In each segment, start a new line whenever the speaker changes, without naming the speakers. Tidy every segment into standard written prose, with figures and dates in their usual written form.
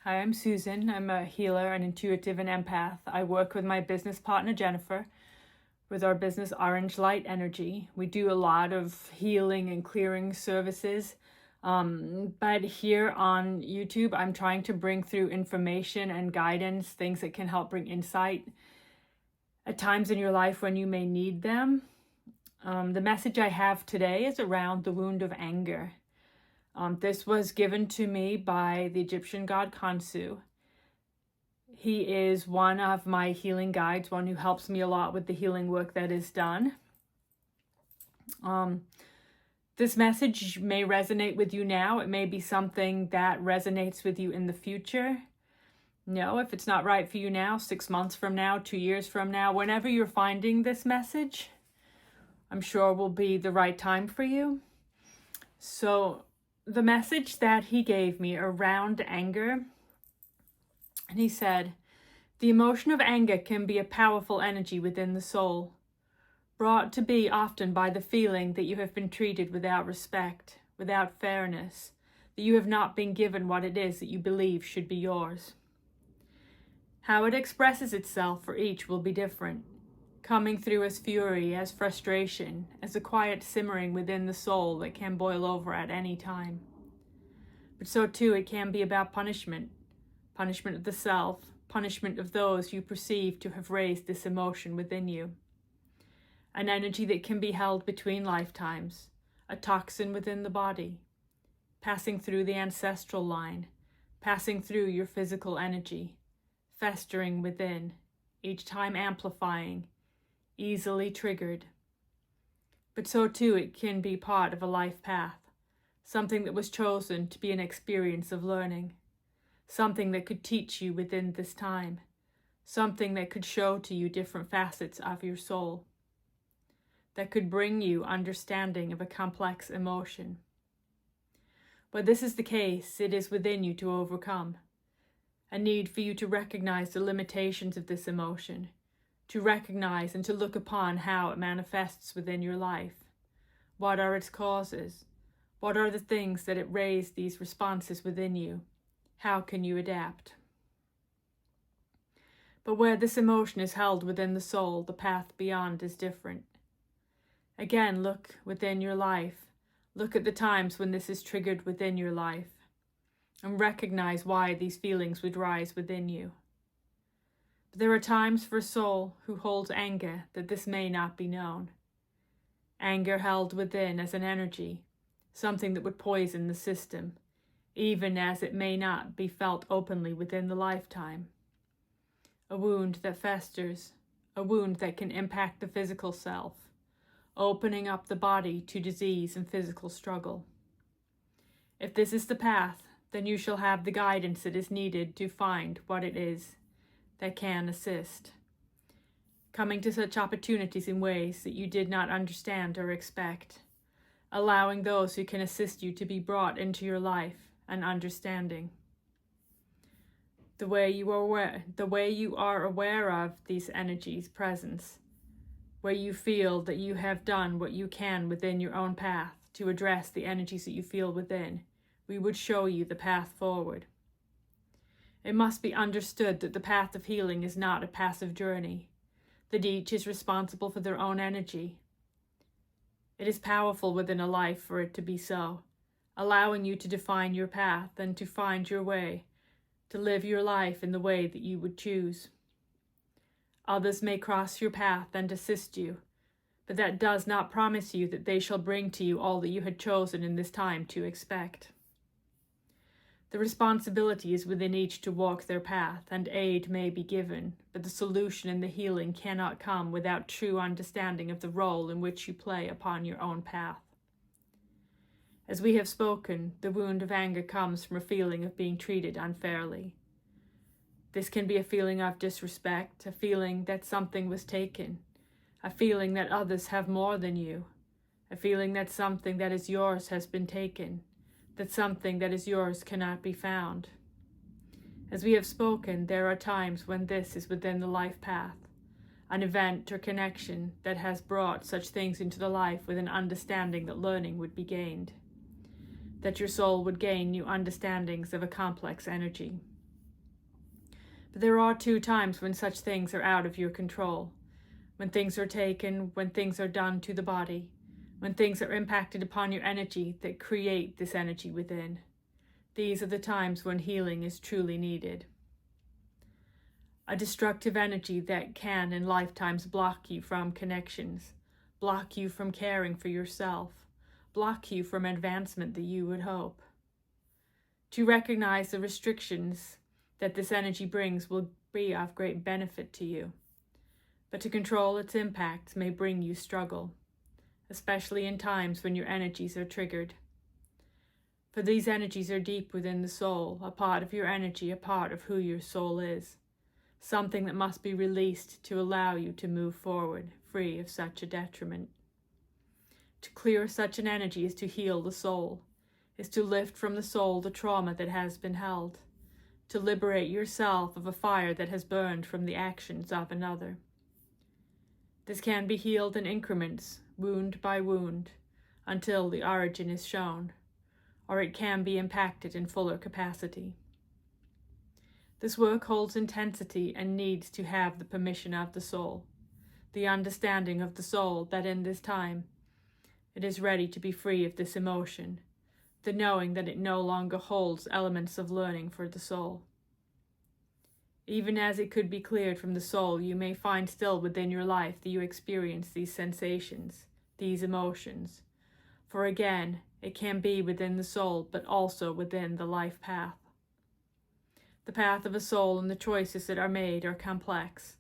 Hi, I'm Susan. I'm a healer, an intuitive, and empath. I work with my business partner, Jennifer, with our business Orange Light Energy. We do a lot of healing and clearing services. But here on YouTube, I'm trying to bring through information and guidance, things that can help bring insight at times in your life when you may need them. The message I have today is around the wound of anger. This was given to me by the Egyptian god Khonsu. He is one of my healing guides, one who helps me a lot with the healing work that is done. This message may resonate with you now. It may be something that resonates with you in the future. No, if it's not right for you now, 6 months from now, 2 years from now, whenever you're finding this message, I'm sure will be the right time for you. So the message that he gave me around anger, and he said, the emotion of anger can be a powerful energy within the soul, brought to be often by the feeling that you have been treated without respect, without fairness, that you have not been given what it is that you believe should be yours. How it expresses itself for each will be different, coming through as fury, as frustration, as a quiet simmering within the soul that can boil over at any time. But so too it can be about punishment, punishment of the self, punishment of those you perceive to have raised this emotion within you. An energy that can be held between lifetimes, a toxin within the body, passing through the ancestral line, passing through your physical energy, festering within, each time amplifying, easily triggered. But so too it can be part of a life path, something that was chosen to be an experience of learning, something that could teach you within this time, something that could show to you different facets of your soul, that could bring you understanding of a complex emotion. When this is the case, it is within you to overcome, a need for you to recognize the limitations of this emotion, to recognize and to look upon how it manifests within your life. What are its causes? What are the things that it raised these responses within you? How can you adapt? But where this emotion is held within the soul, the path beyond is different. Again, look within your life. Look at the times when this is triggered within your life, and recognize why these feelings would rise within you. There are times for a soul who holds anger that this may not be known. Anger held within as an energy, something that would poison the system, even as it may not be felt openly within the lifetime. A wound that festers, a wound that can impact the physical self, opening up the body to disease and physical struggle. If this is the path, then you shall have the guidance that is needed to find what it is that can assist, coming to such opportunities in ways that you did not understand or expect, allowing those who can assist you to be brought into your life and understanding. The way you are aware of these energies' presence, where you feel that you have done what you can within your own path to address the energies that you feel within, we would show you the path forward. It must be understood that the path of healing is not a passive journey, that each is responsible for their own energy. It is powerful within a life for it to be so, allowing you to define your path and to find your way, to live your life in the way that you would choose. Others may cross your path and assist you, but that does not promise you that they shall bring to you all that you had chosen in this time to expect. The responsibility is within each to walk their path, and aid may be given, but the solution and the healing cannot come without true understanding of the role in which you play upon your own path. As we have spoken, the wound of anger comes from a feeling of being treated unfairly. This can be a feeling of disrespect, a feeling that something was taken, a feeling that others have more than you, a feeling that something that is yours has been taken, that something that is yours cannot be found. As we have spoken, there are times when this is within the life path, an event or connection that has brought such things into the life with an understanding that learning would be gained, that your soul would gain new understandings of a complex energy. But there are two times when such things are out of your control. When things are taken, when things are done to the body, when things are impacted upon your energy that create this energy within. These are the times when healing is truly needed. A destructive energy that can in lifetimes block you from connections, block you from caring for yourself, block you from advancement that you would hope. To recognize the restrictions that this energy brings will be of great benefit to you, but to control its impacts may bring you struggle, especially in times when your energies are triggered. For these energies are deep within the soul, a part of your energy, a part of who your soul is, something that must be released to allow you to move forward, free of such a detriment. To clear such an energy is to heal the soul, is to lift from the soul the trauma that has been held, to liberate yourself of a fire that has burned from the actions of another. This can be healed in increments, wound by wound, until the origin is shown, or it can be impacted in fuller capacity. This work holds intensity and needs to have the permission of the soul, the understanding of the soul that in this time it is ready to be free of this emotion, the knowing that it no longer holds elements of learning for the soul. Even as it could be cleared from the soul, you may find still within your life that you experience these sensations, these emotions. For again, it can be within the soul, but also within the life path. The path of a soul and the choices that are made are complex.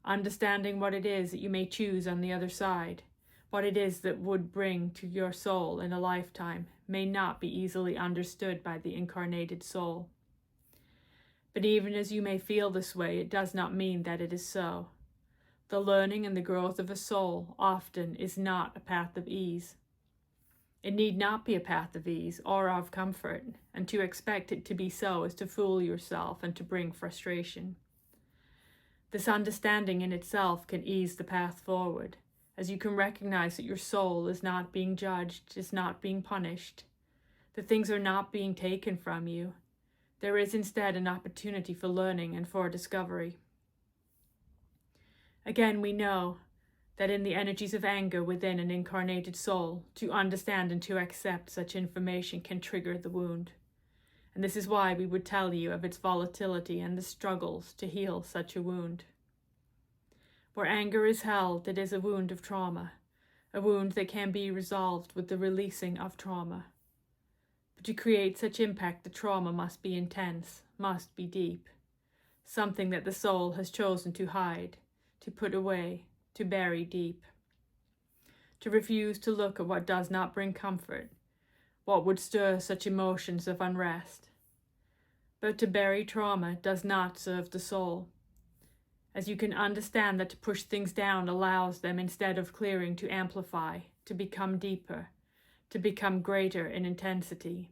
Understanding what it is that you may choose on the other side, what it is that would bring to your soul in a lifetime, may not be easily understood by the incarnated soul. But even as you may feel this way, it does not mean that it is so. The learning and the growth of a soul often is not a path of ease. It need not be a path of ease or of comfort, and to expect it to be so is to fool yourself and to bring frustration. This understanding in itself can ease the path forward, as you can recognize that your soul is not being judged, is not being punished, that things are not being taken from you. There is instead an opportunity for learning and for discovery. Again, we know that in the energies of anger within an incarnated soul, to understand and to accept such information can trigger the wound. And this is why we would tell you of its volatility and the struggles to heal such a wound. Where anger is held, it is a wound of trauma, a wound that can be resolved with the releasing of trauma. But to create such impact, the trauma must be intense, must be deep, something that the soul has chosen to hide, to put away, to bury deep. To refuse to look at what does not bring comfort, what would stir such emotions of unrest. But to bury trauma does not serve the soul, as you can understand that to push things down allows them, instead of clearing, to amplify, to become deeper, to become greater in intensity.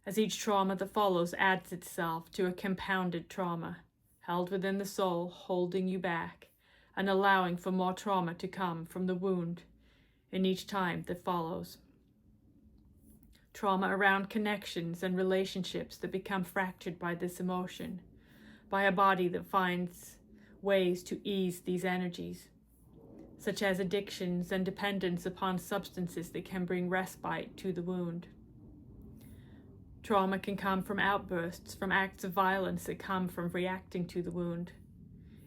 As each trauma that follows adds itself to a compounded trauma, held within the soul, holding you back, and allowing for more trauma to come from the wound in each time that follows. Trauma around connections and relationships that become fractured by this emotion, by a body that finds ways to ease these energies, such as addictions and dependence upon substances that can bring respite to the wound. Trauma can come from outbursts, from acts of violence that come from reacting to the wound,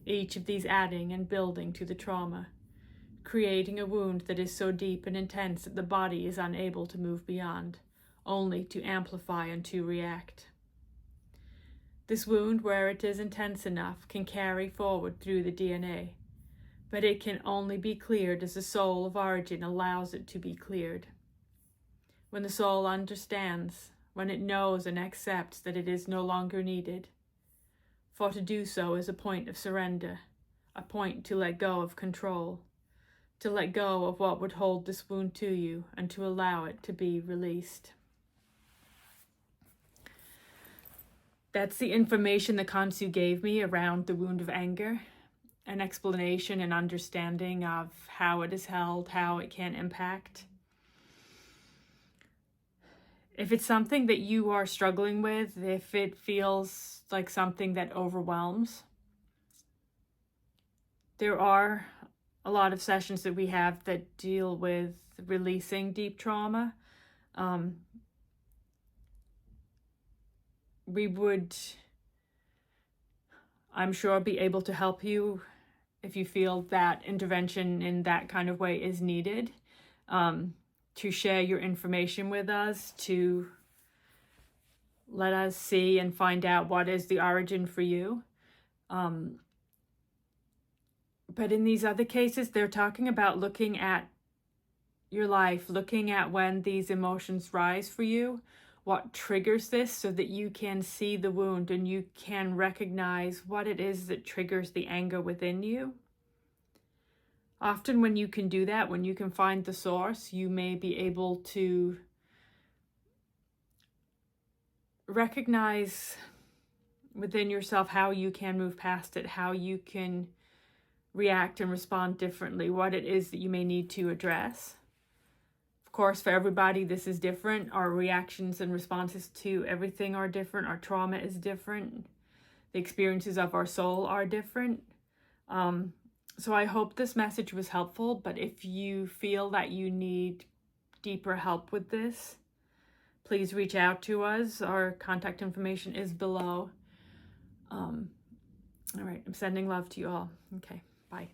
each of these adding and building to the trauma, creating a wound that is so deep and intense that the body is unable to move beyond, only to amplify and to react. This wound, where it is intense enough, can carry forward through the DNA, but it can only be cleared as the soul of origin allows it to be cleared. When the soul understands, when it knows and accepts that it is no longer needed, for to do so is a point of surrender, a point to let go of control, to let go of what would hold this wound to you and to allow it to be released. That's the information that Khonsu gave me around the wound of anger, an explanation and understanding of how it is held, how it can impact. If it's something that you are struggling with, if it feels like something that overwhelms, there are a lot of sessions that we have that deal with releasing deep trauma. We would, I'm sure, be able to help you if you feel that intervention in that kind of way is needed, to share your information with us, to let us see and find out what is the origin for you. But in these other cases, they're talking about looking at your life, looking at when these emotions rise for you, what triggers this, so that you can see the wound and you can recognize what it is that triggers the anger within you. Often when you can do that, when you can find the source, you may be able to recognize within yourself how you can move past it, how you can react and respond differently, what it is that you may need to address. Of course, for everybody, this is different. Our reactions and responses to everything are different. Our trauma is different. The experiences of our soul are different. So I hope this message was helpful, but if you feel that you need deeper help with this, please reach out to us. Our contact information is below. All right, I'm sending love to you all. Okay, bye.